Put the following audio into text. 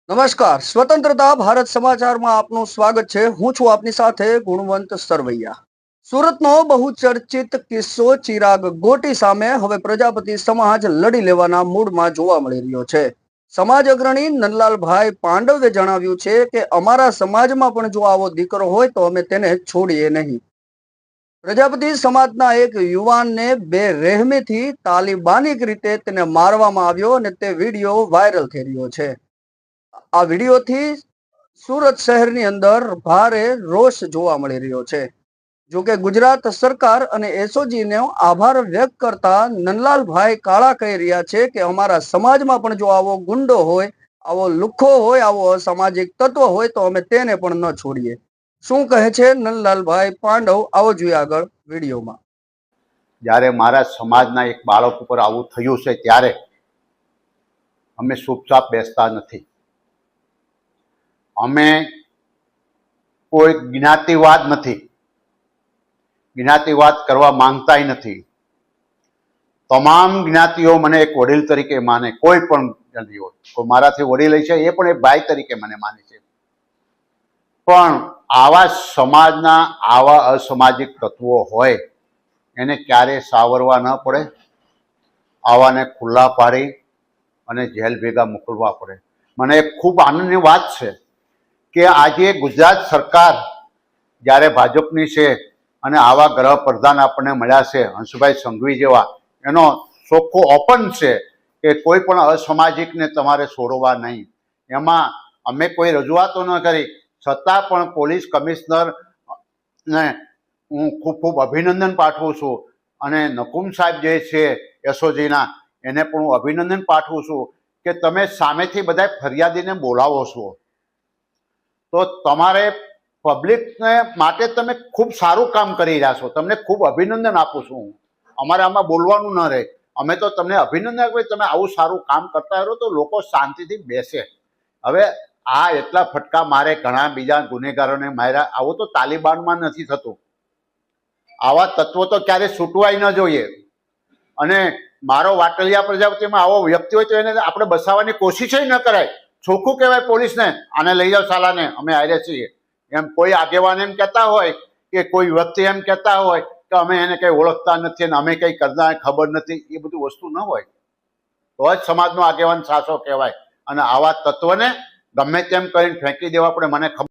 નમસ્કાર, સ્વતંત્રતા ભારત સમાચારમાં આપનું સ્વાગત છે। હું છું આપની સાથે ગુણવંત સરવૈયા। સુરતનો બહુચર્ચિત કિસ્સો ચિરાગ ગોટી સામે હવે પ્રજાપતિ સમાજ લડી લેવાના મૂડમાં જોવા મળી રહ્યો છે। સમાજ અગ્રણી નંદલાલભાઈ પાંડવે જણાવ્યું છે કે અમારા સમાજમાં પણ જો આવો દીકરો હોય તો અમે તેને છોડીએ નહીં। પ્રજાપતિ સમાજના એક યુવાનને બેરહેમીથી તાલિબાનિક રીતે તેને મારવામાં આવ્યો અને તે વિડીયો વાયરલ થઈ રહ્યો છે। આ વિડીયોથી સુરત શહેરની અંદર ભારે રોષ જોવા મળી રહ્યો છે। જો કે ગુજરાત સરકાર અને એસઓજીનો આભાર વ્યક્ત કરતા નંદલાલભાઈ કાળા કહી રહ્યા છે કે અમારા સમાજમાં પણ જો આવો ગુંડો હોય, આવો લુખ્ખો હોય, આવો અસામાજિક તત્વ હોય તો અમે તેને પણ ન છોડીએ। શું કહે છે નંદલાલભાઈ પાંડવ, આવો જોઈએ આગળ વિડીયોમાં। જ્યારે મારા સમાજના એક બાળક ઉપર આવું થયું છે ત્યારે અમે ચૂપચાપ બેસતા નથી। અમે કોઈ જ્ઞાતિવાદ નથી, જ્ઞાતિવાદ કરવા માંગતાય નથી। તમામ જ્ઞાતિઓ મને એક વડીલ તરીકે માને, કોઈ પણ જ્ઞાતિઓ, કોઈ મારાથી વડીલ છે એ પણ એક ભાઈ તરીકે મને માને છે। પણ આવા સમાજના આવા અસામાજિક તત્વો હોય એને ક્યારે સાવરવા ન પડે, આવાને ખુલ્લા પાડી અને જેલ ભેગા મોકલવા પડે। મને ખૂબ આનંદની વાત છે કે આજે ગુજરાત સરકાર જ્યારે ભાજપની છે અને આવા ગૃહ પ્રધાન આપણને મળ્યા છે હંસભાઈ સંઘવી જેવા, એનો ચોખ્ખો ઓપન છે કે કોઈ પણ અસામાજિકને તમારે છોડવા નહીં। એમાં અમે કોઈ રજૂઆતો ન કરી છતાં પણ પોલીસ કમિશનરને હું ખૂબ ખૂબ અભિનંદન પાઠવું છું અને નકુમ સાહેબ જે છે એસઓજીના એને પણ હું અભિનંદન પાઠવું છું કે તમે સામેથી બધા ફરિયાદીને બોલાવો છો તો તમારે પબ્લિકને માટે તમે ખૂબ સારું કામ કરી રહ્યા છો। તમને ખૂબ અભિનંદન આપું છું હું। અમારે આમાં બોલવાનું ન રહે, અમે તો તમને અભિનંદન આપીએ, તમે આવું સારું કામ કરતા રહો તો લોકો શાંતિથી બેસે। હવે આ એટલા ફટકા મારે ઘણા બીજા ગુનેગારોને માર્યા, આવું તો તાલિબાનમાં નથી થતું। આવા તત્વો તો ક્યારે છૂટવાય ન જોઈએ। અને મારો વાટલિયા પ્રજાપતિમાં આવો વ્યક્તિ હોય તો એને આપણે બસાવવાની કોશિશ ન કરાય। ચોખ્ખું કહેવાય પોલીસને, આને લઈ જાઓ સાલાને, અમે હારે છીએ। એમ કોઈ આગેવાન એમ કહેતા હોય કે કોઈ વ્યક્તિ એમ કહેતા હોય કે અમે એને કંઈ ઓળખતા નથી અને અમે કંઈ કરતા ખબર નથી, એ બધું વસ્તુ ન હોય। તો જ સમાજનો આગેવાન સાચો કહેવાય। અને આવા તત્વને ગમે તેમ કરીને ફેંકી દેવા પડે, મને ખબર